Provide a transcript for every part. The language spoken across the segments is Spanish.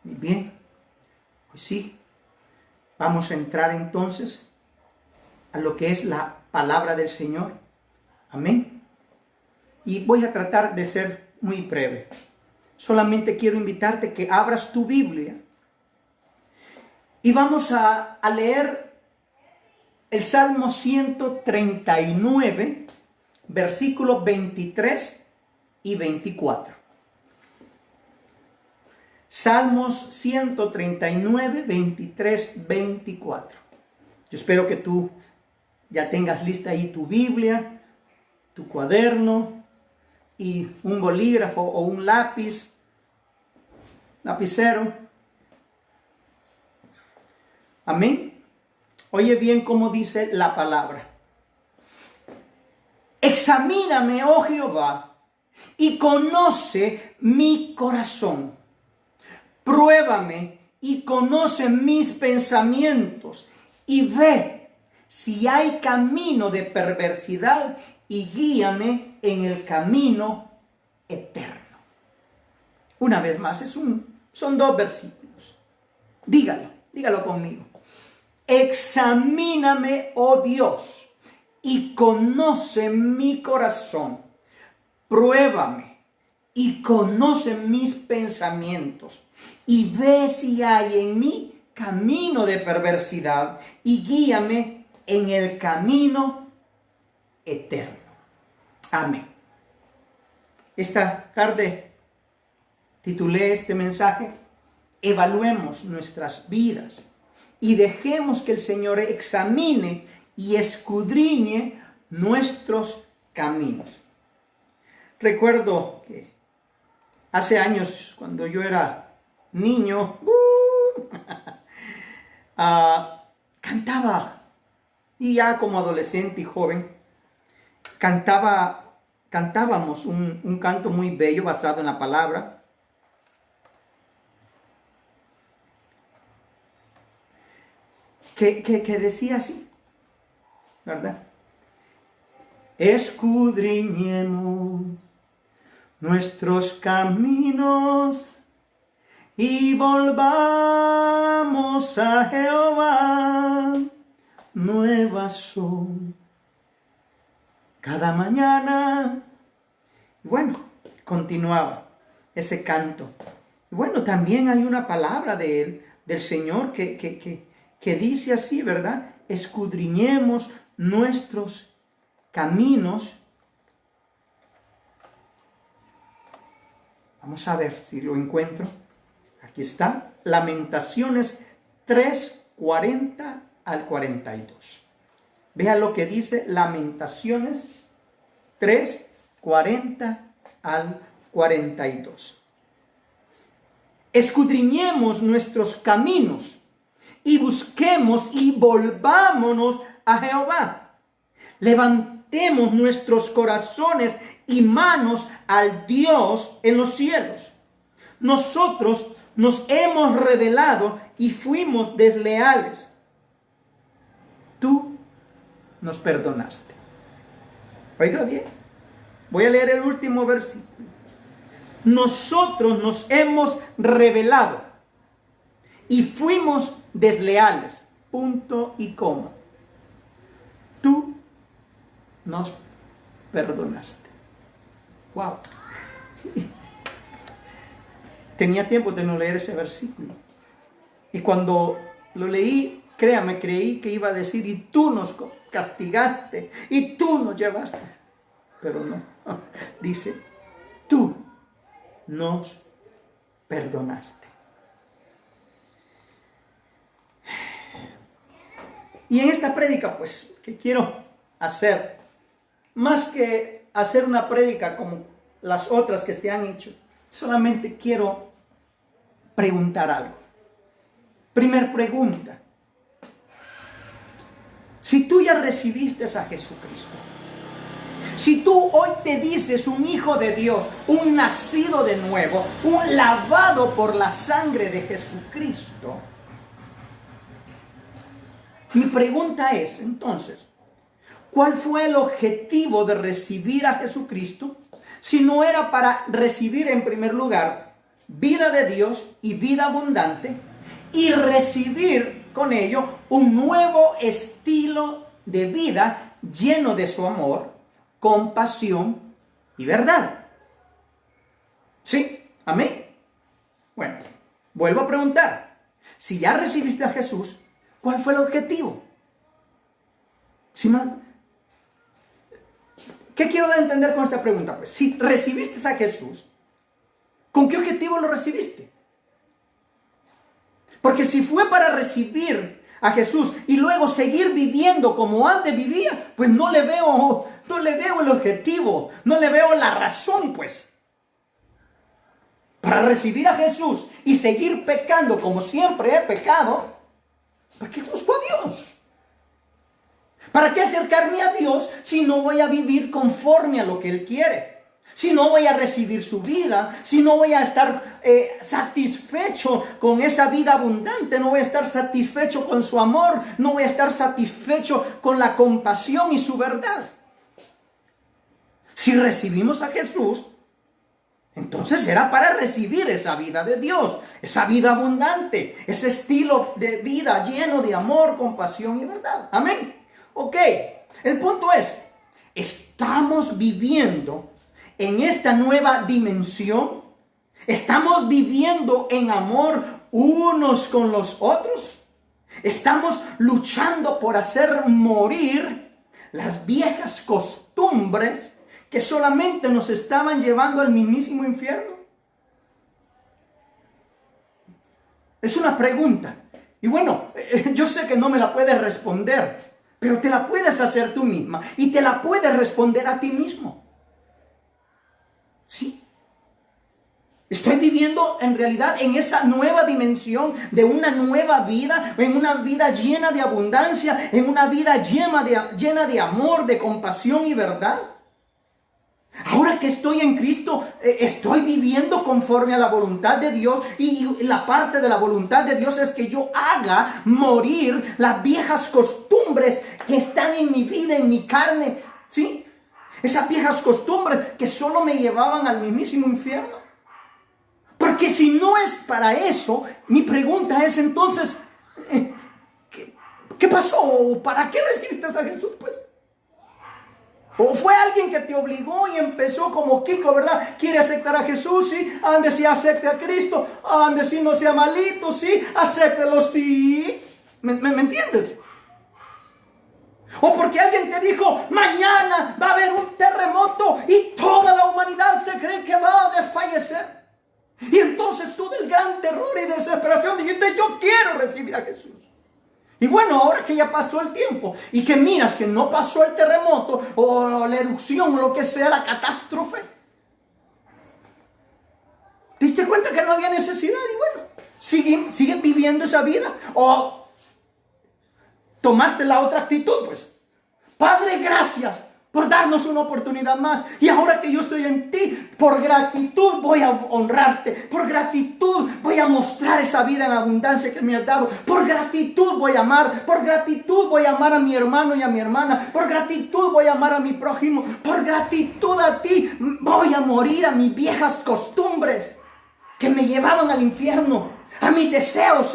Muy bien. Pues sí. Vamos a entrar entonces a lo que es la palabra del Señor. Amén. Y voy a tratar de ser muy breve. Solamente quiero invitarte que abras tu Biblia y vamos a leer el Salmo 139, versículos 23 y 24. Salmos 139, 23, 24. Yo espero que tú ya tengas lista ahí tu Biblia, tu cuaderno y un bolígrafo o un lapicero. Amén. Oye bien cómo dice la palabra. Examíname, oh Jehová, y conoce mi corazón. Pruébame y conoce mis pensamientos y ve si hay camino de perversidad y guíame en el camino eterno. Una vez más, son 2 versículos. Dígalo conmigo. Examíname, oh Dios, y conoce mi corazón. Pruébame y conoce mis pensamientos. Y ve si hay en mí camino de perversidad y guíame en el camino eterno. Amén. Esta tarde titulé este mensaje: evaluemos nuestras vidas y dejemos que el Señor examine y escudriñe nuestros caminos. Recuerdo que hace años, cuando yo era niño, cantaba, y ya como adolescente y joven, cantábamos un canto muy bello basado en la palabra. Que decía así, ¿verdad? Escudriñemos nuestros caminos y volvamos a Jehová. Nuevas son cada mañana. Bueno, continuaba ese canto. Bueno, también hay una palabra de él, del Señor, que dice así, ¿verdad? Escudriñemos nuestros caminos. Vamos a ver si lo encuentro. Aquí está. Lamentaciones 3, 40 al 42. Vea lo que dice Lamentaciones 3, 40 al 42. Escudriñemos nuestros caminos y busquemos y volvámonos a Jehová. Levantemos nuestros corazones y manos al Dios en los cielos. Nosotros nos hemos rebelado y fuimos desleales. Tú nos perdonaste. Oiga bien, voy a leer el último versículo. Nosotros nos hemos rebelado y fuimos desleales. Punto y coma. Tú nos perdonaste. Wow. Tenía tiempo de no leer ese versículo. Y cuando lo leí, créame, creí que iba a decir, y tú nos castigaste, y tú nos llevaste. Pero no. Dice, tú nos perdonaste. Y en esta prédica, pues, que quiero hacer, más que hacer una prédica como las otras que se han hecho, solamente quiero preguntar algo. Primer pregunta. Si tú ya recibiste a Jesucristo, si tú hoy te dices un hijo de Dios, un nacido de nuevo, un lavado por la sangre de Jesucristo, mi pregunta es, entonces, ¿cuál fue el objetivo de recibir a Jesucristo? Si no era para recibir en primer lugar vida de Dios y vida abundante, y recibir con ello un nuevo estilo de vida lleno de su amor, compasión y verdad. ¿Sí? ¿Amén? Bueno, vuelvo a preguntar. Si ya recibiste a Jesús, ¿cuál fue el objetivo? ¿Qué quiero dar a entender con esta pregunta? Pues si recibiste a Jesús, ¿con qué objetivo lo recibiste? Porque si fue para recibir a Jesús y luego seguir viviendo como antes vivía, pues no le veo el objetivo, no le veo la razón, pues. Para recibir a Jesús y seguir pecando como siempre he pecado, ¿para qué busco a Dios? ¿Para qué acercarme a Dios si no voy a vivir conforme a lo que Él quiere? Si no voy a recibir su vida, si no voy a estar satisfecho con esa vida abundante, no voy a estar satisfecho con su amor, no voy a estar satisfecho con la compasión y su verdad. Si recibimos a Jesús, entonces era para recibir esa vida de Dios, esa vida abundante, ese estilo de vida lleno de amor, compasión y verdad. Amén. Ok, el punto es, ¿estamos viviendo en esta nueva dimensión? ¿Estamos viviendo en amor unos con los otros? ¿Estamos luchando por hacer morir las viejas costumbres que solamente nos estaban llevando al mismísimo infierno? Es una pregunta. Y bueno, yo sé que no me la puedes responder, pero te la puedes hacer tú misma y te la puedes responder a ti mismo. ¿Sí? Estoy viviendo en realidad en esa nueva dimensión de una nueva vida, en una vida llena de abundancia, en una vida llena de amor, de compasión y verdad. Ahora que estoy en Cristo, estoy viviendo conforme a la voluntad de Dios, y la parte de la voluntad de Dios es que yo haga morir las viejas costumbres que están en mi vida, en mi carne, ¿sí? Esas viejas costumbres que solo me llevaban al mismísimo infierno. Porque si no es para eso, mi pregunta es entonces, ¿qué pasó? ¿Para qué recibiste a Jesús, pues? ¿O fue alguien que te obligó y empezó como Kiko, verdad? ¿Quiere aceptar a Jesús? Sí. Ande si acepte a Cristo. Ande si no sea malito. Sí. Acéptelo, sí. ¿Me entiendes? O porque alguien te dijo, mañana va a haber un terremoto y toda la humanidad se cree que va a desfallecer. Y entonces tú del gran terror y desesperación dijiste, yo quiero recibir a Jesús. Y bueno, ahora que ya pasó el tiempo y que miras que no pasó el terremoto o la erupción o lo que sea, la catástrofe, te diste cuenta que no había necesidad y bueno, sigue viviendo esa vida. O tomaste la otra actitud, pues, Padre, gracias por darnos una oportunidad más. Y ahora que yo estoy en ti, por gratitud voy a honrarte. Por gratitud voy a mostrar esa vida en abundancia que me has dado. Por gratitud voy a amar. Por gratitud voy a amar a mi hermano y a mi hermana. Por gratitud voy a amar a mi prójimo. Por gratitud a ti voy a morir a mis viejas costumbres que me llevaban al infierno. A mis deseos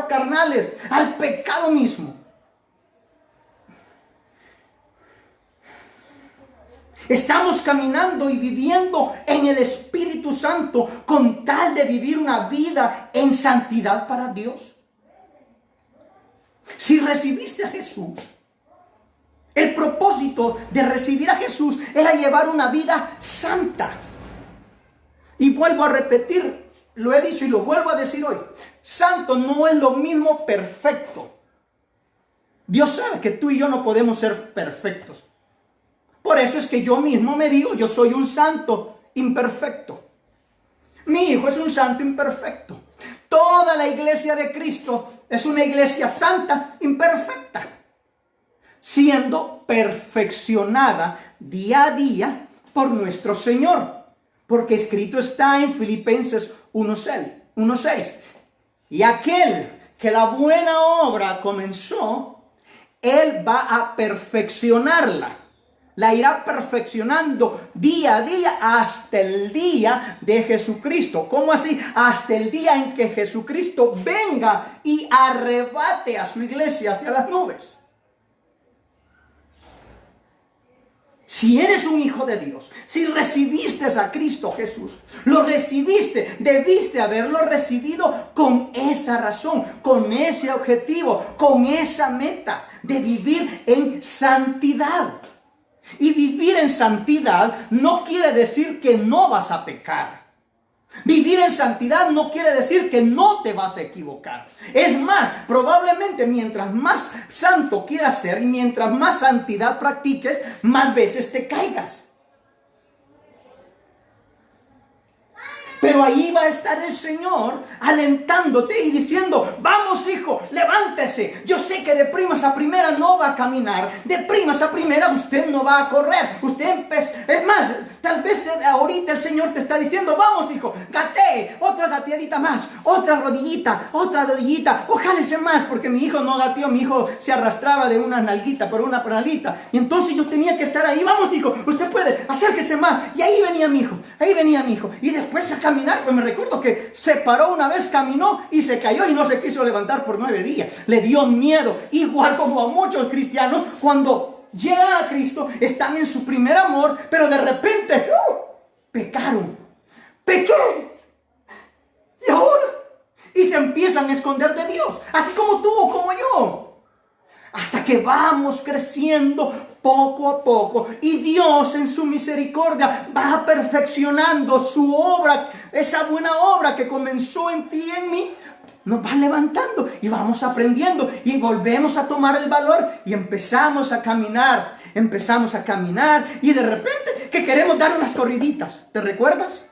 carnales, al pecado mismo. Estamos caminando y viviendo en el Espíritu Santo con tal de vivir una vida en santidad para Dios. Si recibiste a Jesús, el propósito de recibir a Jesús era llevar una vida santa. Y vuelvo a repetir, lo he dicho y lo vuelvo a decir hoy, santo no es lo mismo perfecto. Dios sabe que tú y yo no podemos ser perfectos. Por eso es que yo mismo me digo, yo soy un santo imperfecto. Mi hijo es un santo imperfecto. Toda la iglesia de Cristo es una iglesia santa imperfecta, siendo perfeccionada día a día por nuestro Señor. Porque escrito está en Filipenses 1:6. Y aquel que la buena obra comenzó, Él va a perfeccionarla la irá perfeccionando día a día hasta el día de Jesucristo. ¿Cómo así? Hasta el día en que Jesucristo venga y arrebate a su iglesia hacia las nubes. Si eres un hijo de Dios, si recibiste a Cristo Jesús, lo recibiste, debiste haberlo recibido con esa razón, con ese objetivo, con esa meta de vivir en santidad. Y vivir en santidad no quiere decir que no vas a pecar. Vivir en santidad no quiere decir que no te vas a equivocar. Es más, probablemente mientras más santo quieras ser y mientras más santidad practiques, más veces te caigas. Pero ahí va a estar el Señor alentándote y diciendo: vamos, hijo, levántese. Yo sé que de primas a primera no va a caminar. De primas a primera usted no va a correr. Es más, tal vez ahorita el Señor te está diciendo: vamos, hijo, gatee. Otra gateadita más. Otra rodillita. Ojálese más, porque mi hijo no gateó. Mi hijo se arrastraba de una nalguita por una nalguita. Y entonces yo tenía que estar ahí. Vamos, hijo, usted puede. Acérquese más. Y ahí venía mi hijo. Y después se caminar, pues me recuerdo que se paró una vez, caminó y se cayó y no se quiso levantar por 9 días. Le dio miedo, igual como a muchos cristianos cuando llegan a Cristo, están en su primer amor, pero de repente pequé, y ahora, y se empiezan a esconder de Dios, así como tú o como yo. Hasta que vamos creciendo poco a poco. Y Dios en su misericordia va perfeccionando su obra. Esa buena obra que comenzó en ti y en mí, nos va levantando. Y vamos aprendiendo. Y volvemos a tomar el valor. Y empezamos a caminar. Y de repente que queremos dar unas corriditas. ¿Te recuerdas?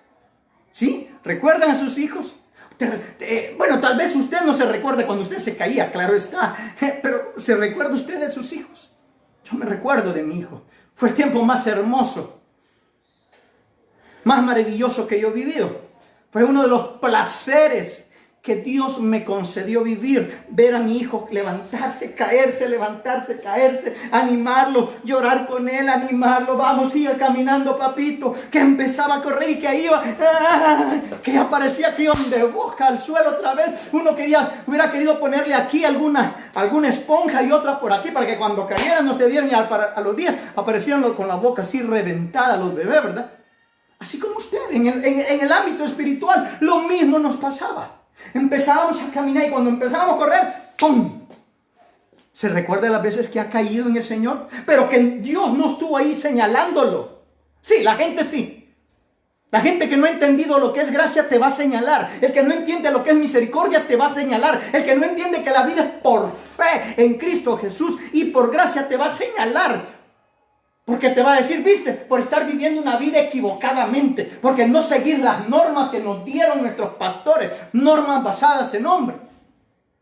¿Sí? ¿Recuerdan a sus hijos? Bueno, tal vez usted no se recuerde cuando usted se caía, claro está, pero ¿se recuerda usted de sus hijos? Yo me recuerdo de mi hijo. Fue el tiempo más hermoso, más maravilloso que yo he vivido. Fue uno de los placeres que Dios me concedió vivir, ver a mi hijo levantarse, caerse, animarlo, llorar con él, animarlo. Vamos, sigue caminando, papito. Que empezaba a correr y que iba, que aparecía que iban de boca al suelo otra vez. Uno hubiera querido ponerle aquí alguna esponja y otra por aquí, para que cuando cayeran no se dieran, y a los días aparecían con la boca así reventada los bebés, ¿verdad? Así como usted, en el ámbito espiritual, lo mismo nos pasaba. Empezábamos a caminar y cuando empezábamos a correr, ¡pum! ¿Se recuerda las veces que ha caído en el Señor? Pero que Dios no estuvo ahí señalándolo. Sí, la gente sí. La gente que no ha entendido lo que es gracia te va a señalar. El que no entiende lo que es misericordia te va a señalar. El que no entiende que la vida es por fe en Cristo Jesús y por gracia te va a señalar. Porque te va a decir: viste, por estar viviendo una vida equivocadamente, porque no seguir las normas que nos dieron nuestros pastores, normas basadas en hombre.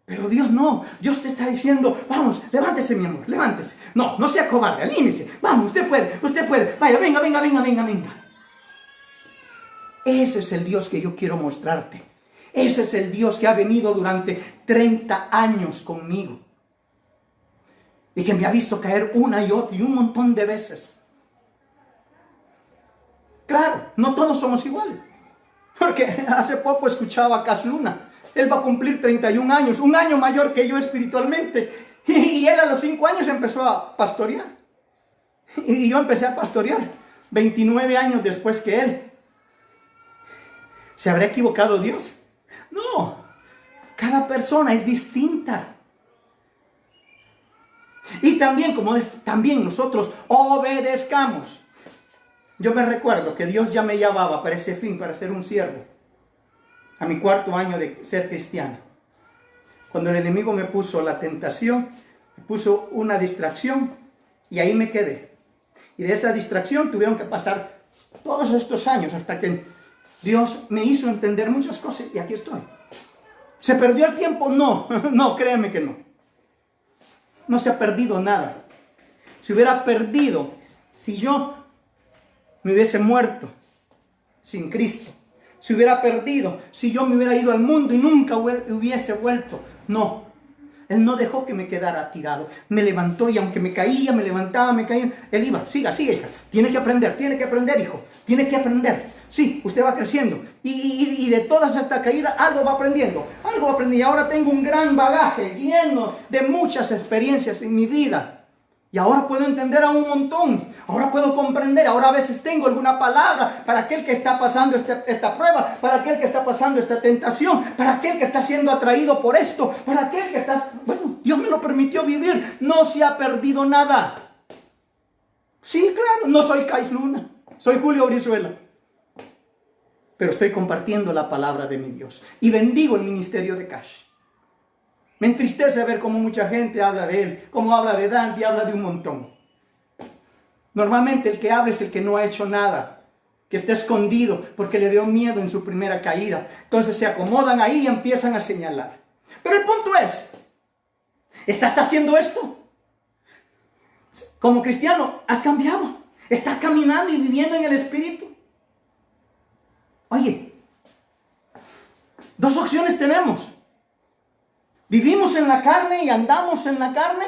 Pero Dios no, Dios te está diciendo: vamos, levántese, mi amor, levántese. No sea cobarde, anímese. Vamos, usted puede. Vaya, venga. Ese es el Dios que yo quiero mostrarte. Ese es el Dios que ha venido durante 30 años conmigo. Y que me ha visto caer una y otra y un montón de veces. Claro, no todos somos iguales. Porque hace poco escuchaba a Cas Luna. Él va a cumplir 31 años, un año mayor que yo espiritualmente. Y él a los 5 años empezó a pastorear. Y yo empecé a pastorear 29 años después que él. ¿Se habrá equivocado Dios? No, cada persona es distinta. Y también, también nosotros obedezcamos. Yo me recuerdo que Dios ya me llamaba para ese fin, para ser un siervo. A mi 4º año de ser cristiano. Cuando el enemigo me puso la tentación, me puso una distracción y ahí me quedé. Y de esa distracción tuvieron que pasar todos estos años hasta que Dios me hizo entender muchas cosas y aquí estoy. ¿Se perdió el tiempo? No, créeme que no. No se ha perdido nada. Se hubiera perdido si yo me hubiese muerto sin Cristo. Se hubiera perdido si yo me hubiera ido al mundo y nunca hubiese vuelto. No. Él no dejó que me quedara tirado. Me levantó y aunque me caía, me levantaba, me caía. Él iba, siga, hija. Tiene que aprender, hijo. Tiene que aprender. Sí, usted va creciendo. Y de todas estas caídas, algo va aprendiendo. Y ahora tengo un gran bagaje lleno de muchas experiencias en mi vida. Y ahora puedo entender a un montón. Ahora puedo comprender. Ahora a veces tengo alguna palabra para aquel que está pasando esta prueba. Para aquel que está pasando esta tentación. Para aquel que está siendo atraído por esto. Para aquel que está... Bueno, Dios me lo permitió vivir. No se ha perdido nada. Sí, claro. No soy Kais Luna. Soy Julio Brizuela. Pero estoy compartiendo la palabra de mi Dios. Y bendigo el ministerio de Cash. Me entristece ver cómo mucha gente habla de él, cómo habla de Dante, habla de un montón. Normalmente el que habla es el que no ha hecho nada, que está escondido porque le dio miedo en su primera caída. Entonces se acomodan ahí y empiezan a señalar. Pero el punto es, ¿estás haciendo esto? Como cristiano, has cambiado. Estás caminando y viviendo en el Espíritu. Oye, dos opciones tenemos. Vivimos en la carne y andamos en la carne.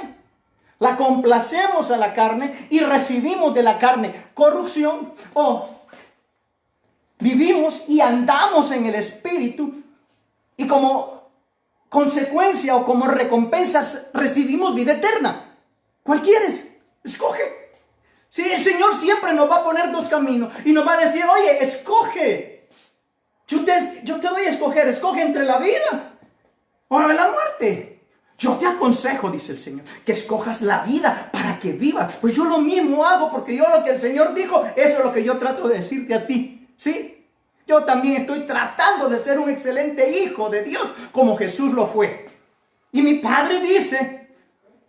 La complacemos a la carne y recibimos de la carne corrupción. O vivimos y andamos en el Espíritu y como consecuencia o como recompensas recibimos vida eterna. ¿Cuál quieres? Escoge. Sí, el Señor siempre nos va a poner dos caminos y nos va a decir, oye, escoge. Yo te doy a escoger. Escoge entre la vida o en la muerte. Yo te aconsejo, dice el Señor, que escojas la vida para que vivas. Pues yo lo mismo hago, porque yo lo que el Señor dijo, eso es lo que yo trato de decirte a ti. ¿Sí? Yo también estoy tratando de ser un excelente hijo de Dios, como Jesús lo fue. Y mi Padre dice,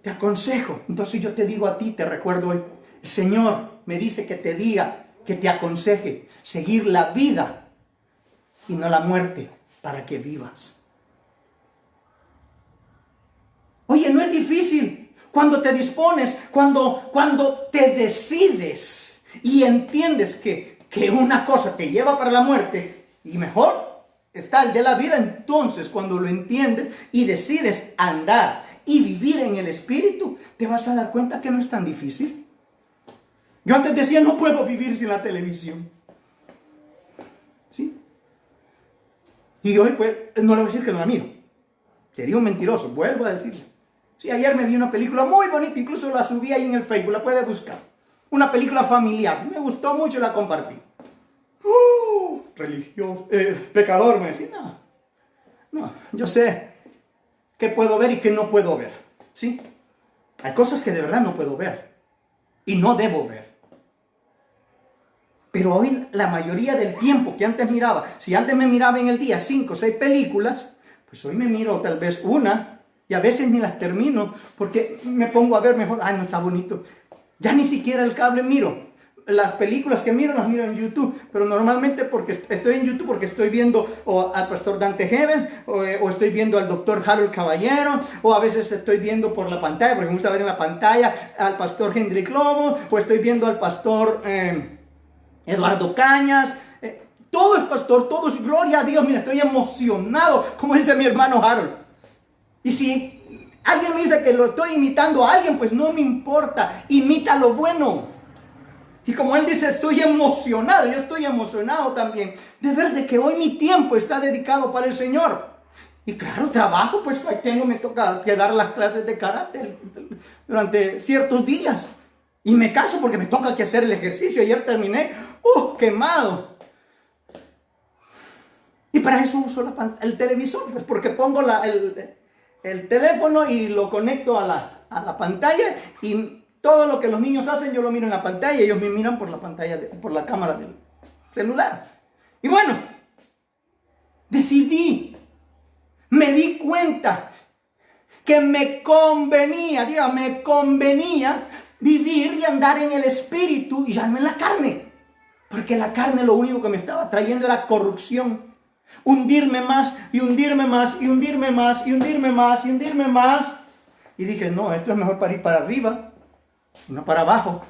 te aconsejo. Entonces yo te digo a ti, te recuerdo hoy, el Señor me dice que te diga, que te aconseje, seguir la vida y no la muerte, para que vivas. Oye, no es difícil cuando te dispones, cuando te decides y entiendes que una cosa te lleva para la muerte y mejor está el de la vida. Entonces, cuando lo entiendes y decides andar y vivir en el Espíritu, te vas a dar cuenta que no es tan difícil. Yo antes decía, no puedo vivir sin la televisión. ¿Sí? Y hoy, pues, no le voy a decir que no la miro. Sería un mentiroso, vuelvo a decirlo. Sí, ayer me vi una película muy bonita, incluso la subí ahí en el Facebook, la puedes buscar. Una película familiar, me gustó mucho y la compartí. Religioso, pecador, me decía, no, yo sé qué puedo ver y qué no puedo ver, ¿sí? Hay cosas que de verdad no puedo ver y no debo ver. Pero hoy la mayoría del tiempo que antes miraba, si antes me miraba en el día 5 o 6 películas, pues hoy me miro tal vez una. Y a veces ni las termino porque me pongo a ver mejor. Ay, no está bonito. Ya ni siquiera el cable miro. Las películas que miro las miro en YouTube. Pero normalmente porque estoy en YouTube porque estoy viendo o al pastor Dante Hebel o estoy viendo al doctor Harold Caballero. O a veces estoy viendo por la pantalla, porque me gusta ver en la pantalla al pastor Hendrik Lobo. O estoy viendo al pastor Eduardo Cañas. Todo es pastor, todo es gloria a Dios. Mira, estoy emocionado, como dice mi hermano Harold. Y si alguien me dice que lo estoy imitando a alguien, pues no me importa, imita lo bueno. Y como él dice, estoy emocionado, yo estoy emocionado también de ver de que hoy mi tiempo está dedicado para el Señor. Y claro, trabajo, pues me toca dar las clases de karate durante ciertos días. Y me canso porque me toca que hacer el ejercicio. Ayer terminé, quemado. Y para eso uso el televisor, pues porque pongo el teléfono y lo conecto a la pantalla y todo lo que los niños hacen yo lo miro en la pantalla y ellos me miran por la pantalla, por la cámara del celular. Y bueno, decidí, me di cuenta que me convenía vivir y andar en el Espíritu y ya no en la carne. Porque la carne lo único que me estaba trayendo era corrupción. Hundirme más y hundirme más y hundirme más y hundirme más y hundirme más. Y dije, no, esto es mejor para ir para arriba, no para abajo.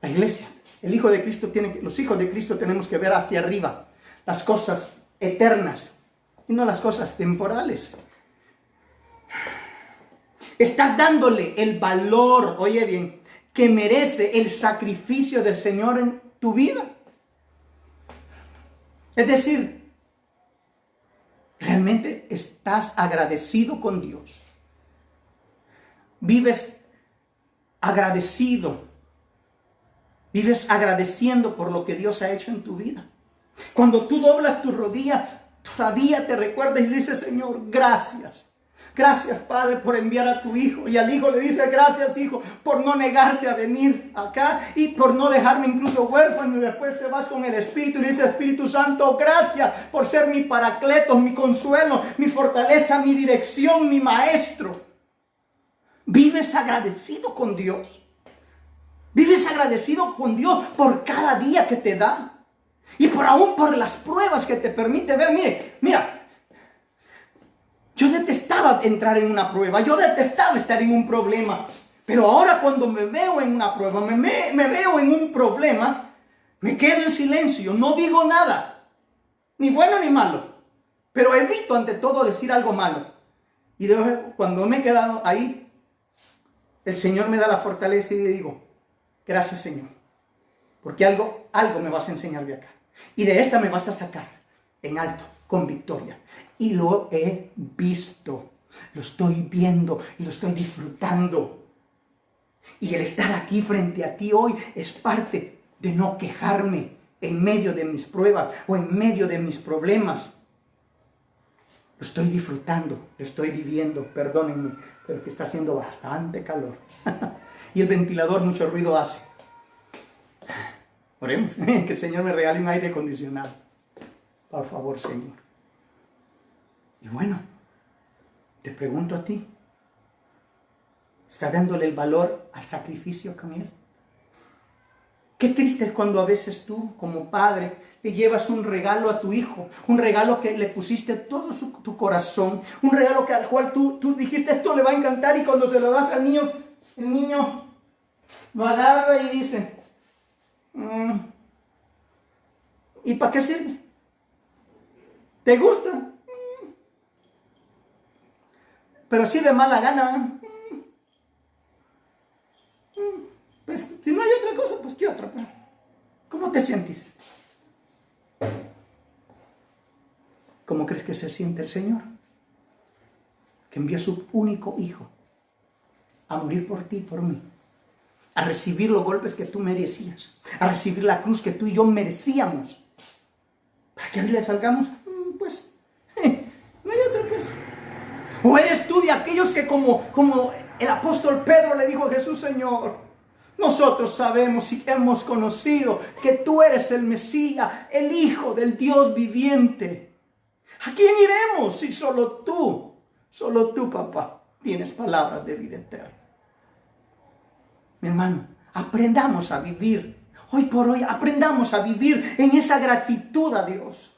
La iglesia, los hijos de Cristo tenemos que ver hacia arriba, las cosas eternas y no las cosas temporales. Estás dándole el valor, oye bien, que merece el sacrificio del Señor en tu vida. Es decir, realmente estás agradecido con Dios. Vives agradecido. Vives agradeciendo por lo que Dios ha hecho en tu vida. Cuando tú doblas tus rodillas, todavía te recuerdas y le dices, Señor, gracias. Gracias, Padre, por enviar a tu Hijo. Y al Hijo le dice, gracias, Hijo, por no negarte a venir acá y por no dejarme incluso huérfano. Y después te vas con el Espíritu y le dices, Espíritu Santo, gracias por ser mi paracletos, mi consuelo, mi fortaleza, mi dirección, mi maestro. Vives agradecido con Dios. Vives agradecido con Dios por cada día que te da. Y aún por las pruebas que te permite ver. Mira. Yo detestaba entrar en una prueba, yo detestaba estar en un problema, pero ahora cuando me veo en una prueba, me veo en un problema, me quedo en silencio, no digo nada, ni bueno ni malo, pero evito ante todo decir algo malo. Y cuando me he quedado ahí, el Señor me da la fortaleza y le digo, gracias Señor, porque algo me vas a enseñar de acá, y de esta me vas a sacar en alto, con victoria. Y lo he visto, lo estoy viendo y lo estoy disfrutando. Y el estar aquí frente a ti hoy es parte de no quejarme en medio de mis pruebas o en medio de mis problemas. Lo estoy disfrutando, lo estoy viviendo, perdónenme, pero que está haciendo bastante calor. Y el ventilador mucho ruido hace. Oremos, que el Señor me regale un aire acondicionado. Por favor, Señor. Y bueno, te pregunto a ti, ¿estás dándole el valor al sacrificio con Él? Qué triste es cuando a veces tú, como padre, le llevas un regalo a tu hijo, un regalo que le pusiste todo tu corazón, un regalo al cual tú dijiste, esto le va a encantar, y cuando se lo das al niño, el niño lo agarra y dice, ¿y para qué sirve? ¿Te gusta? Pero si de mala gana, pues si no hay otra cosa, pues ¿qué otra? ¿Cómo te sientes? ¿Cómo crees que se siente el Señor? Que envió a su único Hijo a morir por ti y por mí, a recibir los golpes que tú merecías, a recibir la cruz que tú y yo merecíamos, para que hoy le salgamos, pues, no hay otra cosa. ¿O eres tú de aquellos que como el apóstol Pedro le dijo a Jesús, Señor, nosotros sabemos y hemos conocido que tú eres el Mesías, el Hijo del Dios viviente? ¿A quién iremos si solo tú, papá, tienes palabras de vida eterna? Mi hermano, aprendamos a vivir, hoy por hoy, aprendamos a vivir en esa gratitud a Dios.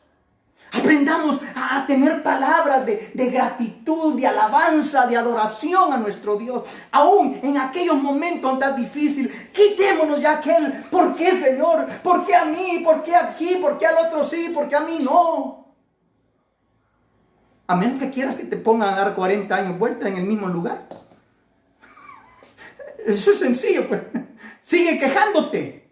Aprendamos a tener palabras de gratitud, de alabanza, de adoración a nuestro Dios. Aún en aquellos momentos tan difíciles, quitémonos ya aquel, ¿por qué, Señor? ¿Por qué a mí? ¿Por qué aquí? ¿Por qué al otro sí? ¿Por qué a mí no? A menos que quieras que te pongan a dar 40 años vuelta en el mismo lugar. Eso es sencillo, pues. Sigue quejándote.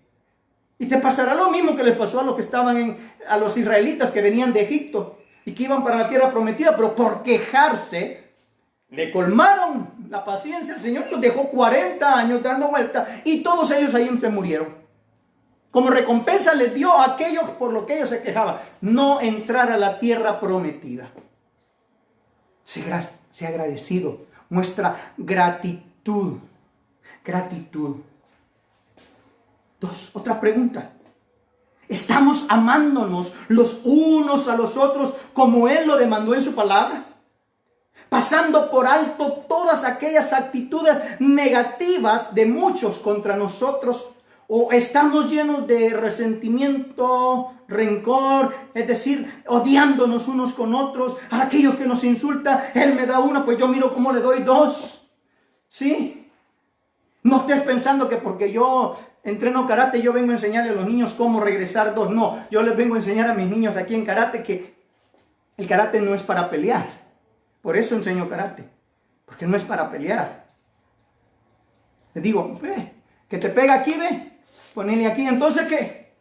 Y te pasará lo mismo que les pasó a los que estaban a los israelitas que venían de Egipto y que iban para la tierra prometida, pero por quejarse le colmaron la paciencia. El Señor los dejó 40 años dando vuelta y todos ellos ahí se murieron. Como recompensa les dio a aquellos por lo que ellos se quejaban, no entrar a la tierra prometida. Sea agradecido, muestra gratitud. Gratitud. Otra pregunta. ¿Estamos amándonos los unos a los otros como Él lo demandó en su palabra? Pasando por alto todas aquellas actitudes negativas de muchos contra nosotros. ¿O estamos llenos de resentimiento, rencor, es decir, odiándonos unos con otros? A aquellos que nos insultan, él me da una, pues yo miro cómo le doy dos. ¿Sí? No estés pensando que porque yo entreno karate, yo vengo a enseñarle a los niños cómo regresar dos. No, yo les vengo a enseñar a mis niños aquí en karate que el karate no es para pelear. Por eso enseño karate, porque no es para pelear. Le digo, ve, que te pega aquí, ve, ponele aquí. Entonces, ¿qué?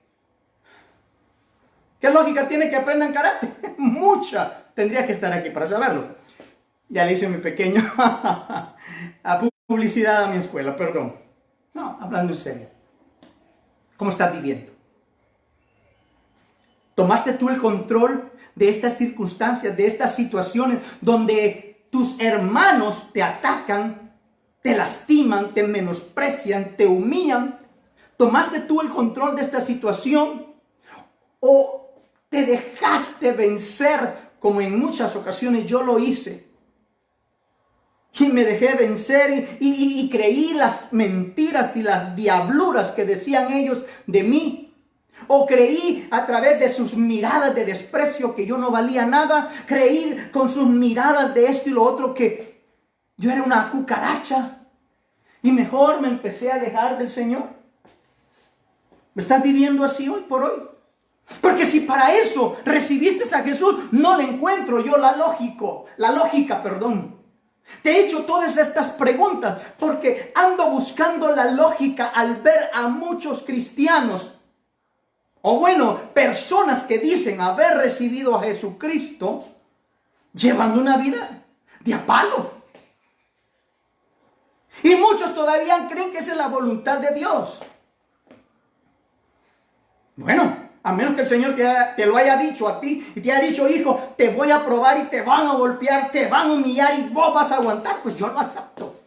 ¿Qué lógica tiene que aprendan karate? Mucha. Tendría que estar aquí para saberlo. Ya le hice mi pequeño a publicidad a mi escuela, perdón. No, hablando en serio. ¿Cómo estás viviendo? ¿Tomaste tú el control de estas circunstancias, de estas situaciones donde tus hermanos te atacan, te lastiman, te menosprecian, te humillan? ¿Tomaste tú el control de esta situación? ¿O te dejaste vencer, como en muchas ocasiones yo lo hice? Y me dejé vencer y creí las mentiras y las diabluras que decían ellos de mí. O creí a través de sus miradas de desprecio que yo no valía nada. Creí con sus miradas de esto y lo otro que yo era una cucaracha. Y mejor me empecé a alejar del Señor. ¿Me estás viviendo así hoy por hoy? Porque si para eso recibiste a Jesús, no le encuentro yo la lógica. Te he hecho todas estas preguntas porque ando buscando la lógica al ver a muchos cristianos, o bueno, personas que dicen haber recibido a Jesucristo, llevando una vida de a palo. Y muchos todavía creen que esa es la voluntad de Dios. Bueno, a menos que el Señor te lo haya dicho a ti y te haya dicho, hijo, te voy a probar y te van a golpear, te van a humillar y vos vas a aguantar, pues yo lo acepto.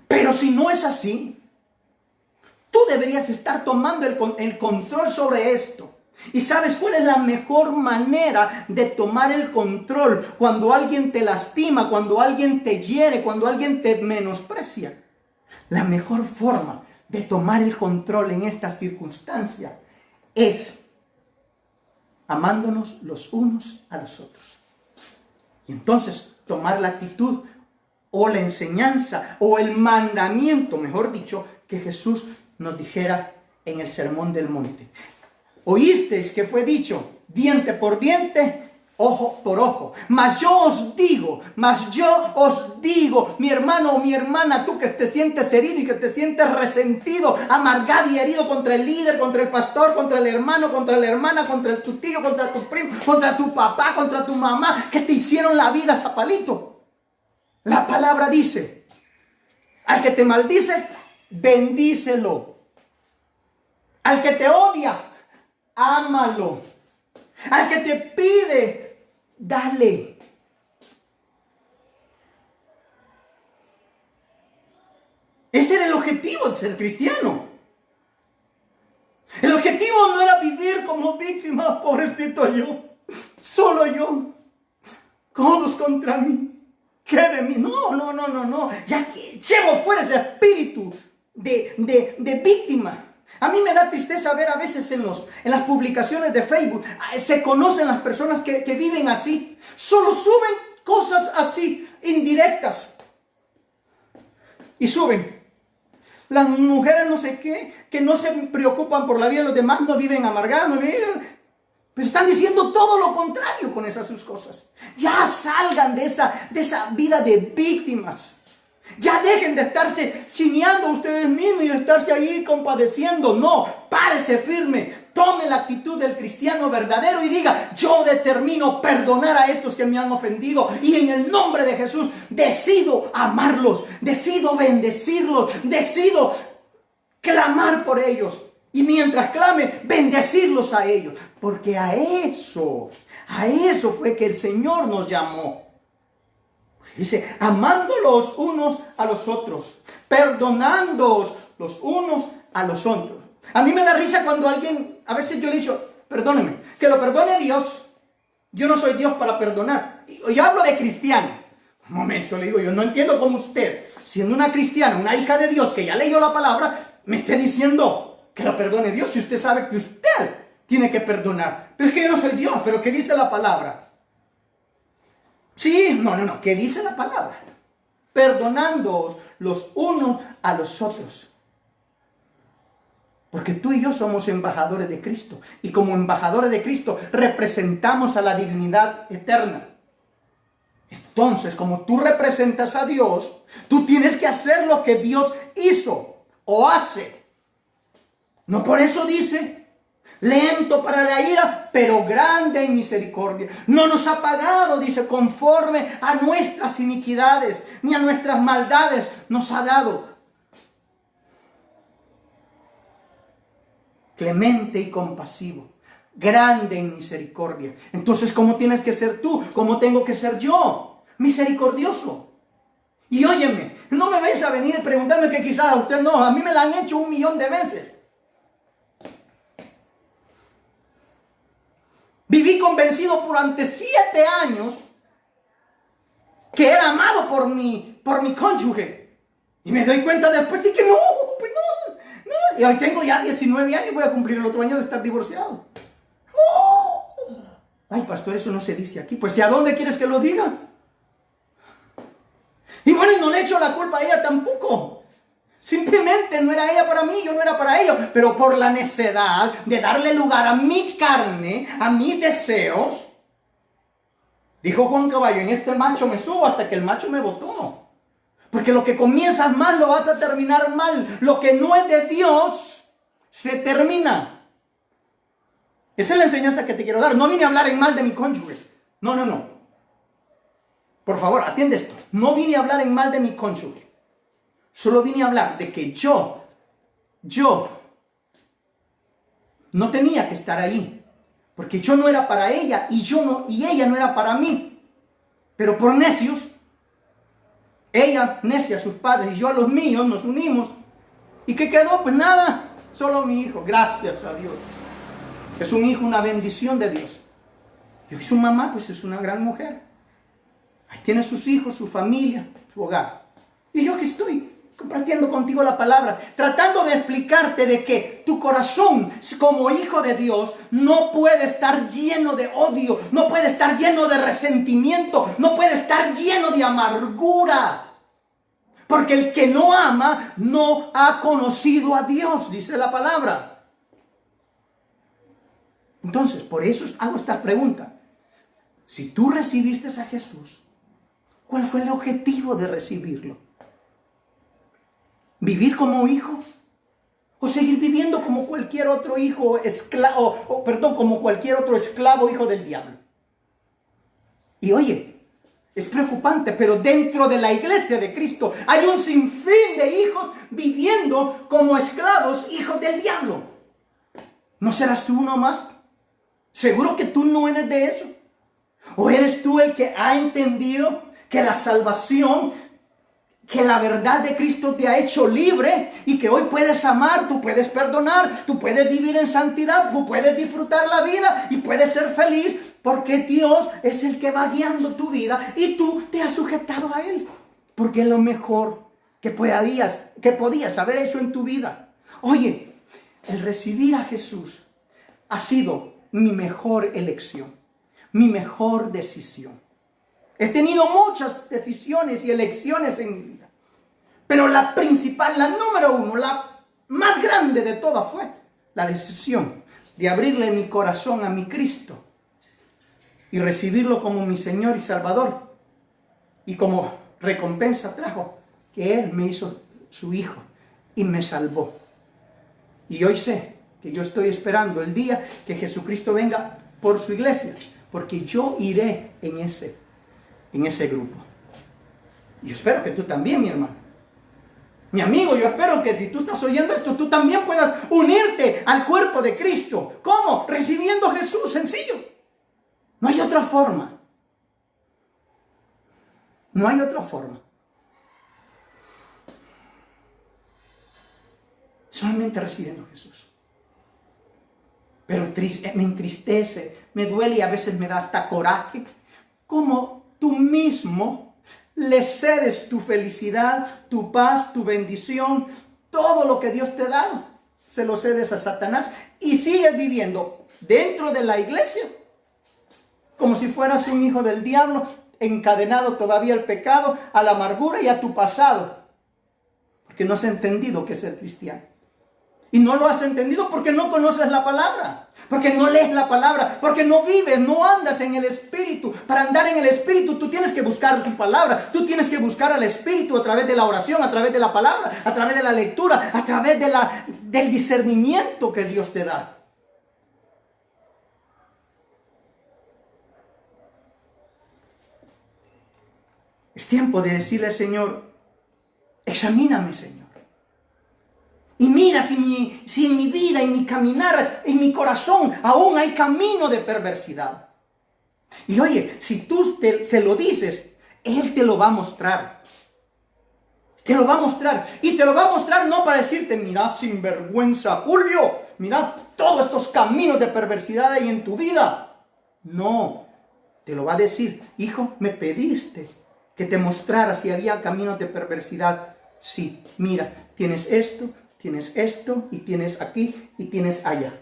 Pero si no es así, tú deberías estar tomando el control sobre esto. ¿Y sabes cuál es la mejor manera de tomar el control cuando alguien te lastima, cuando alguien te hiere, cuando alguien te menosprecia? La mejor forma de tomar el control en estas circunstancias es amándonos los unos a los otros. Y entonces tomar la actitud o la enseñanza o el mandamiento, mejor dicho, que Jesús nos dijera en el Sermón del Monte. Oísteis que fue dicho, diente por diente, ojo por ojo. Mas yo os digo, mi hermano o mi hermana, tú que te sientes herido y que te sientes resentido, amargado y herido contra el líder, contra el pastor, contra el hermano, contra la hermana, contra tu tío, contra tu primo, contra tu papá, contra tu mamá, que te hicieron la vida zapalito. La palabra dice, al que te maldice, bendícelo. Al que te odia, ámalo. Al que te pide, dale. Ese era el objetivo de ser cristiano. El objetivo no era vivir como víctima, pobrecito yo, solo yo, todos contra mí. ¿Qué de mí? No. Ya que echemos fuera ese espíritu de víctima. A mí me da tristeza ver a veces en las publicaciones de Facebook, se conocen las personas que viven así. Solo suben cosas así, indirectas. Y suben. Las mujeres no sé qué, que no se preocupan por la vida de los demás, no viven amargadas, no viven... Pero están diciendo todo lo contrario con esas sus cosas. Ya salgan de esa vida de víctimas. Ya dejen de estarse chineando ustedes mismos y de estarse ahí compadeciendo. No, párese firme. Tome la actitud del cristiano verdadero y diga, yo determino perdonar a estos que me han ofendido. Y en el nombre de Jesús decido amarlos, decido bendecirlos, decido clamar por ellos. Y mientras clame, bendecirlos a ellos. Porque a eso fue que el Señor nos llamó. Dice, amando los unos a los otros, perdonándoos los unos a los otros. A mí me da risa cuando alguien, a veces yo le he dicho, perdóneme, que lo perdone Dios. Yo no soy Dios para perdonar. Yo hablo de cristiano. Un momento, le digo, yo no entiendo cómo usted, siendo una cristiana, una hija de Dios, que ya leyó la palabra, me esté diciendo que lo perdone Dios si usted sabe que usted tiene que perdonar. Pero es que yo no soy Dios, pero ¿qué dice la palabra? Sí, no, ¿qué dice la palabra? Perdonándoos los unos a los otros. Porque tú y yo somos embajadores de Cristo. Y como embajadores de Cristo representamos a la divinidad eterna. Entonces, como tú representas a Dios, tú tienes que hacer lo que Dios hizo o hace. No por eso dice, lento para la ira, pero grande en misericordia. No nos ha pagado, dice, conforme a nuestras iniquidades, ni a nuestras maldades nos ha dado. Clemente y compasivo, grande en misericordia. Entonces, ¿cómo tienes que ser tú? ¿Cómo tengo que ser yo? Misericordioso. Y óyeme, no me vais a venir preguntando que quizás a usted no, a mí me la han hecho 1,000,000 de veces. Viví convencido durante 7 años que era amado por mi cónyuge. Y me doy cuenta después de que no. Y hoy tengo ya 19 años, voy a cumplir el otro año de estar divorciado. ¡Oh! Ay, pastor, eso no se dice aquí. Pues, ¿y a dónde quieres que lo diga? Y bueno, y no le echo la culpa a ella tampoco. Simplemente no era ella para mí, yo no era para ella. Pero por la necedad de darle lugar a mi carne, a mis deseos, dijo Juan Caballo, en este macho me subo hasta que el macho me botó. Porque lo que comienzas mal lo vas a terminar mal. Lo que no es de Dios se termina. Esa es la enseñanza que te quiero dar. No vine a hablar en mal de mi cónyuge. No. Por favor, atiende esto. No vine a hablar en mal de mi cónyuge. Solo vine a hablar de que yo no tenía que estar ahí. Porque yo no era para ella y ella no era para mí. Pero por necios, ella necia a sus padres y yo a los míos, nos unimos. ¿Y qué quedó? Pues nada, solo mi hijo, gracias a Dios. Es un hijo, una bendición de Dios. Y su mamá, pues es una gran mujer. Ahí tiene sus hijos, su familia, su hogar. Y yo aquí estoy compartiendo contigo la palabra, tratando de explicarte de que tu corazón como hijo de Dios no puede estar lleno de odio, no puede estar lleno de resentimiento, no puede estar lleno de amargura. Porque el que no ama no ha conocido a Dios, dice la palabra. Entonces, por eso hago esta pregunta. Si tú recibiste a Jesús, ¿cuál fue el objetivo de recibirlo? ¿Vivir como hijo? ¿O seguir viviendo como cualquier otro hijo esclavo, como cualquier otro esclavo hijo del diablo? Y oye, es preocupante, pero dentro de la iglesia de Cristo hay un sinfín de hijos viviendo como esclavos hijos del diablo. ¿No serás tú uno más? ¿Seguro que tú no eres de eso? ¿O eres tú el que ha entendido que la salvación, que la verdad de Cristo te ha hecho libre y que hoy puedes amar, tú puedes perdonar, tú puedes vivir en santidad, tú puedes disfrutar la vida y puedes ser feliz porque Dios es el que va guiando tu vida y tú te has sujetado a Él? Porque es lo mejor que podías haber hecho en tu vida. Oye, el recibir a Jesús ha sido mi mejor elección, mi mejor decisión. He tenido muchas decisiones y elecciones en mi vida, pero la principal, la número uno, la más grande de todas fue la decisión de abrirle mi corazón a mi Cristo y recibirlo como mi Señor y Salvador. Y como recompensa trajo que Él me hizo su Hijo y me salvó. Y hoy sé que yo estoy esperando el día que Jesucristo venga por su iglesia, porque yo iré en ese grupo. Y yo espero que tú también, mi hermano. Mi amigo, yo espero que si tú estás oyendo esto, tú también puedas unirte al cuerpo de Cristo. ¿Cómo? Recibiendo a Jesús, sencillo. No hay otra forma. No hay otra forma. Solamente recibiendo a Jesús. Pero me entristece, me duele y a veces me da hasta coraje. ¿Cómo tú mismo le cedes tu felicidad, tu paz, tu bendición, todo lo que Dios te ha dado? Se lo cedes a Satanás y sigues viviendo dentro de la iglesia como si fueras un hijo del diablo, encadenado todavía al pecado, a la amargura y a tu pasado. Porque no has entendido qué es ser cristiano. Y no lo has entendido porque no conoces la palabra, porque no lees la palabra, porque no vives, no andas en el Espíritu. Para andar en el Espíritu tú tienes que buscar su palabra, tú tienes que buscar al Espíritu a través de la oración, a través de la palabra, a través de la lectura, a través del discernimiento que Dios te da. Es tiempo de decirle al Señor, examíname, Señor. Y mira si en mi vida, en mi caminar, en mi corazón, aún hay camino de perversidad. Y oye, si tú se lo dices, Él te lo va a mostrar. Te lo va a mostrar. Y te lo va a mostrar no para decirte, mira, sinvergüenza, Julio, mira todos estos caminos de perversidad hay en tu vida. No, te lo va a decir, hijo, me pediste que te mostrara si había caminos de perversidad. Sí, mira, tienes esto y tienes aquí y tienes allá.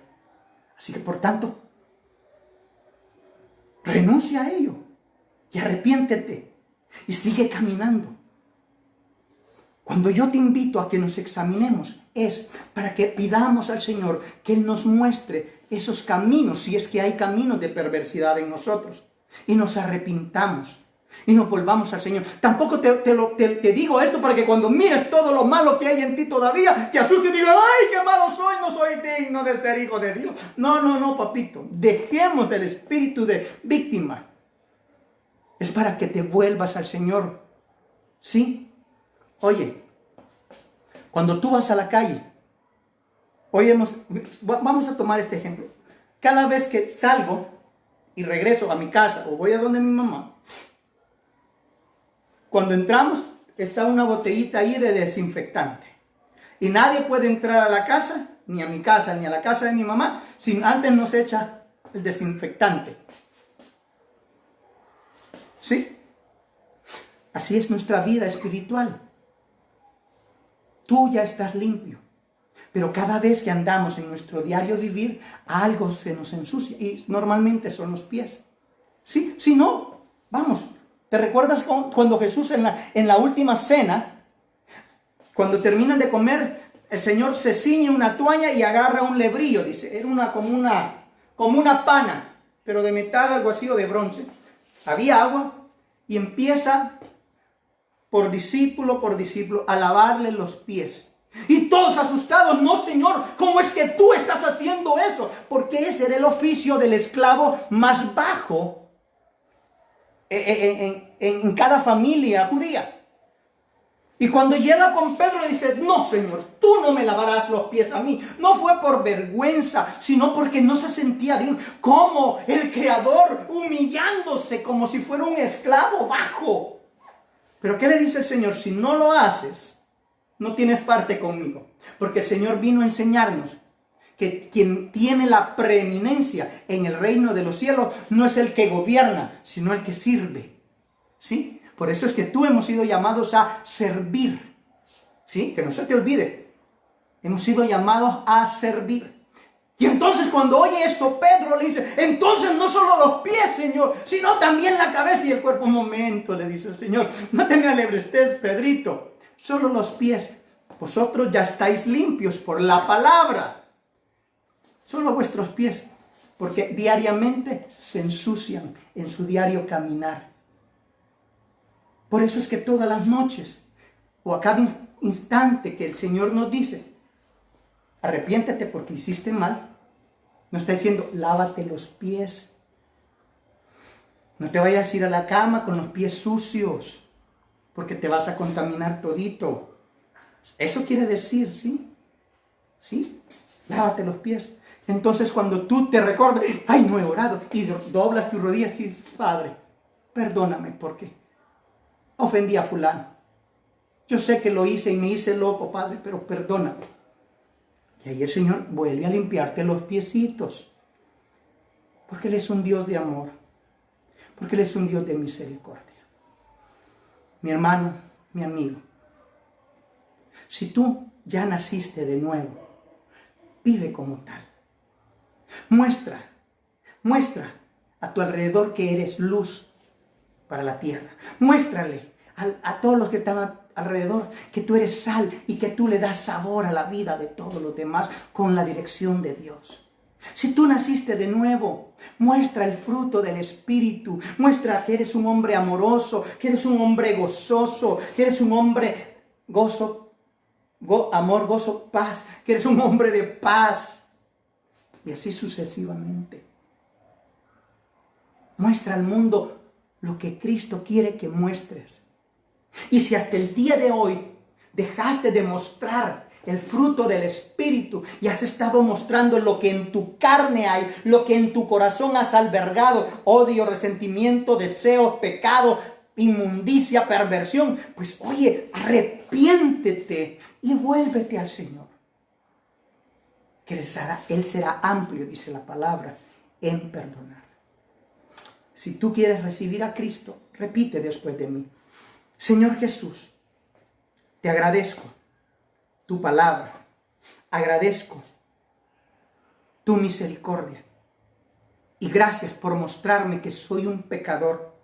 Así que por tanto, renuncia a ello y arrepiéntete y sigue caminando. Cuando yo te invito a que nos examinemos es para que pidamos al Señor que Él nos muestre esos caminos, si es que hay caminos de perversidad en nosotros, y nos arrepintamos. Y nos volvamos al Señor. Tampoco te digo esto para que cuando mires todo lo malo que hay en ti todavía, te asustes y digas, ¡ay, qué malo soy! No soy digno de ser hijo de Dios. No, papito. Dejemos el espíritu de víctima. Es para que te vuelvas al Señor. ¿Sí? Oye, cuando tú vas a la calle, vamos a tomar este ejemplo. Cada vez que salgo y regreso a mi casa o voy a donde mi mamá, cuando entramos, está una botellita ahí de desinfectante. Y nadie puede entrar a la casa, ni a mi casa, ni a la casa de mi mamá, sin antes nos echa el desinfectante. ¿Sí? Así es nuestra vida espiritual. Tú ya estás limpio. Pero cada vez que andamos en nuestro diario vivir, algo se nos ensucia. Y normalmente son los pies. ¿Sí? Si no, vamos. ¿Te recuerdas cuando Jesús en la última cena, cuando terminan de comer, el Señor se ciñe una toalla y agarra un lebrillo? Dice, era como una pana, pero de metal, algo así, o de bronce. Había agua y empieza por discípulo, a lavarle los pies. Y todos asustados, no, Señor, ¿cómo es que tú estás haciendo eso? Porque ese era el oficio del esclavo más bajo en cada familia judía. Y cuando llega con Pedro le dice, no, Señor, tú no me lavarás los pies a mí. No fue por vergüenza, sino porque no se sentía digno. Como el Creador humillándose como si fuera un esclavo bajo. Pero ¿qué le dice el Señor? Si no lo haces, no tienes parte conmigo. Porque el Señor vino a enseñarnos que quien tiene la preeminencia en el reino de los cielos no es el que gobierna, sino el que sirve. ¿Sí? Por eso es que tú hemos sido llamados a servir. ¿Sí? Que no se te olvide. Hemos sido llamados a servir. Y entonces cuando oye esto, Pedro le dice, entonces no solo los pies, Señor, sino también la cabeza y el cuerpo. Un momento, le dice el Señor, no te me alebrestes, Pedrito. Solo los pies. Vosotros ya estáis limpios por la palabra. Solo vuestros pies, porque diariamente se ensucian en su diario caminar. Por eso es que todas las noches, o a cada instante que el Señor nos dice, arrepiéntete porque hiciste mal, nos está diciendo, lávate los pies. No te vayas a ir a la cama con los pies sucios, porque te vas a contaminar todito. Eso quiere decir, ¿sí? ¿Sí? Lávate los pies. Entonces cuando tú te recuerdas, ay, no he orado, y doblas tus rodillas y dices, Padre, perdóname porque ofendí a fulano. Yo sé que lo hice y me hice loco, Padre, pero perdóname. Y ahí el Señor vuelve a limpiarte los piecitos. Porque Él es un Dios de amor. Porque Él es un Dios de misericordia. Mi hermano, mi amigo, si tú ya naciste de nuevo, vive como tal. Muestra a tu alrededor que eres luz para la tierra. Muéstrale a todos los que están a alrededor que tú eres sal y que tú le das sabor a la vida de todos los demás con la dirección de Dios. Si tú naciste de nuevo, muestra el fruto del Espíritu. Muestra que eres un hombre amoroso, que eres un hombre gozoso, que eres un hombre amor, gozo, paz, que eres un hombre de paz. Y así sucesivamente. Muestra al mundo lo que Cristo quiere que muestres. Y si hasta el día de hoy dejaste de mostrar el fruto del Espíritu y has estado mostrando lo que en tu carne hay, lo que en tu corazón has albergado, odio, resentimiento, deseos, pecado, inmundicia, perversión, pues oye, arrepiéntete y vuélvete al Señor. Que Él será amplio, dice la palabra, en perdonar. Si tú quieres recibir a Cristo, repite después de mí: Señor Jesús, te agradezco tu palabra, agradezco tu misericordia y gracias por mostrarme que soy un pecador,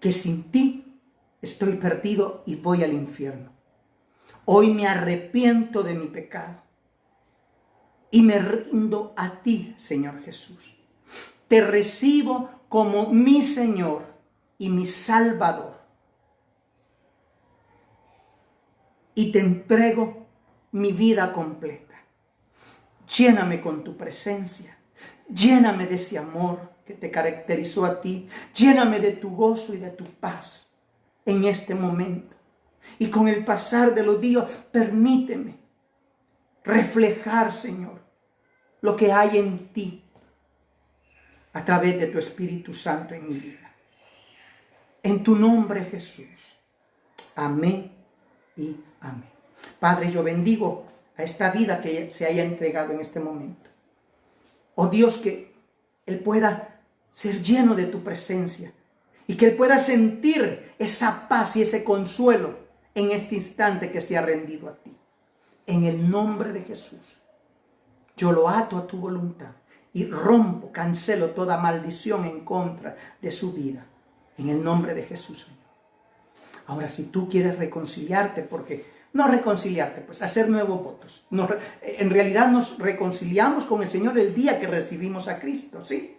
que sin ti estoy perdido y voy al infierno. Hoy me arrepiento de mi pecado y me rindo a ti, Señor Jesús. Te recibo como mi Señor y mi Salvador. Y te entrego mi vida completa. Lléname con tu presencia. Lléname de ese amor que te caracterizó a ti. Lléname de tu gozo y de tu paz en este momento. Y con el pasar de los días, permíteme reflejar, Señor, lo que hay en ti a través de tu Espíritu Santo en mi vida. En tu nombre, Jesús. Amén y amén. Padre, yo bendigo a esta vida que se haya entregado en este momento. Oh Dios, que Él pueda ser lleno de tu presencia y que Él pueda sentir esa paz y ese consuelo en este instante que se ha rendido a ti. En el nombre de Jesús, yo lo ato a tu voluntad y rompo, cancelo toda maldición en contra de su vida. En el nombre de Jesús, Señor. Ahora, si tú quieres reconciliarte, no reconciliarte, pues hacer nuevos votos. En realidad nos reconciliamos con el Señor el día que recibimos a Cristo, ¿sí?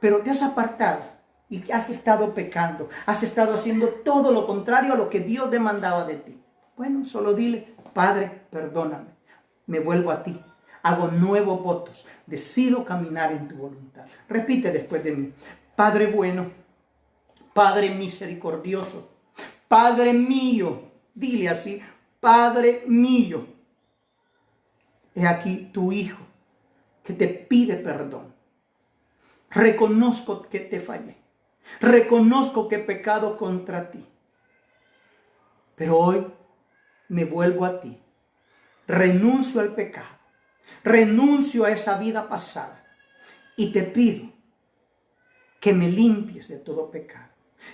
Pero te has apartado y has estado pecando, has estado haciendo todo lo contrario a lo que Dios demandaba de ti. Bueno, solo dile: Padre, perdóname, me vuelvo a ti, hago nuevos votos, decido caminar en tu voluntad. Repite después de mí: Padre bueno, Padre misericordioso, Padre mío, dile así: Padre mío, he aquí tu Hijo que te pide perdón. Reconozco que te fallé, reconozco que he pecado contra ti, pero hoy me vuelvo a ti, renuncio al pecado, renuncio a esa vida pasada y te pido que me limpies de todo pecado,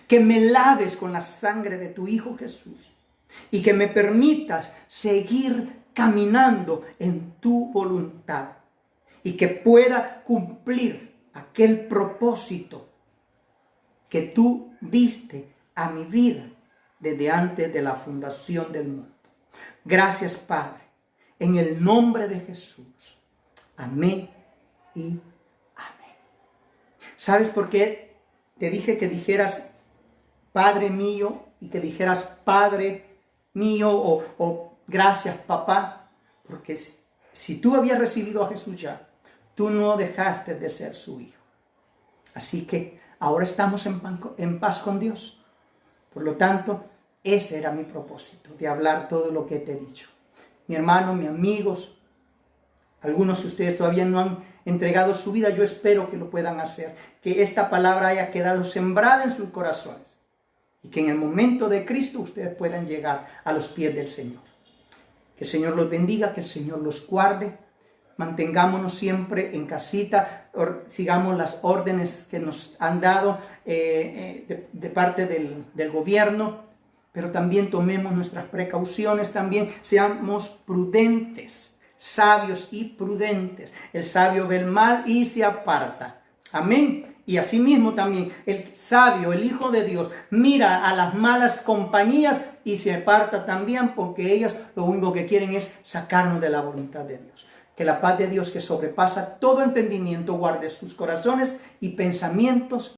que me laves con la sangre de tu Hijo Jesús y que me permitas seguir caminando en tu voluntad y que pueda cumplir aquel propósito que tú diste a mi vida desde antes de la fundación del mundo. Gracias, Padre, en el nombre de Jesús. Amén y amén. ¿Sabes por qué te dije que dijeras Padre mío y que dijeras Padre mío o gracias, papá? Porque si tú habías recibido a Jesús ya, tú no dejaste de ser su hijo. Así que ahora estamos en paz con Dios. Por lo tanto, ese era mi propósito, de hablar todo lo que te he dicho. Mi hermano, mis amigos, algunos de ustedes todavía no han entregado su vida, yo espero que lo puedan hacer, que esta palabra haya quedado sembrada en sus corazones y que en el momento de Cristo ustedes puedan llegar a los pies del Señor. Que el Señor los bendiga, que el Señor los guarde. Mantengámonos siempre en casita, sigamos las órdenes que nos han dado de parte del gobierno, pero también tomemos nuestras precauciones, también seamos prudentes, sabios y prudentes. El sabio ve el mal y se aparta. Amén. Y asimismo también el sabio, el Hijo de Dios, mira a las malas compañías y se aparta también, porque ellas lo único que quieren es sacarnos de la voluntad de Dios. Que la paz de Dios, que sobrepasa todo entendimiento, guarde sus corazones y pensamientos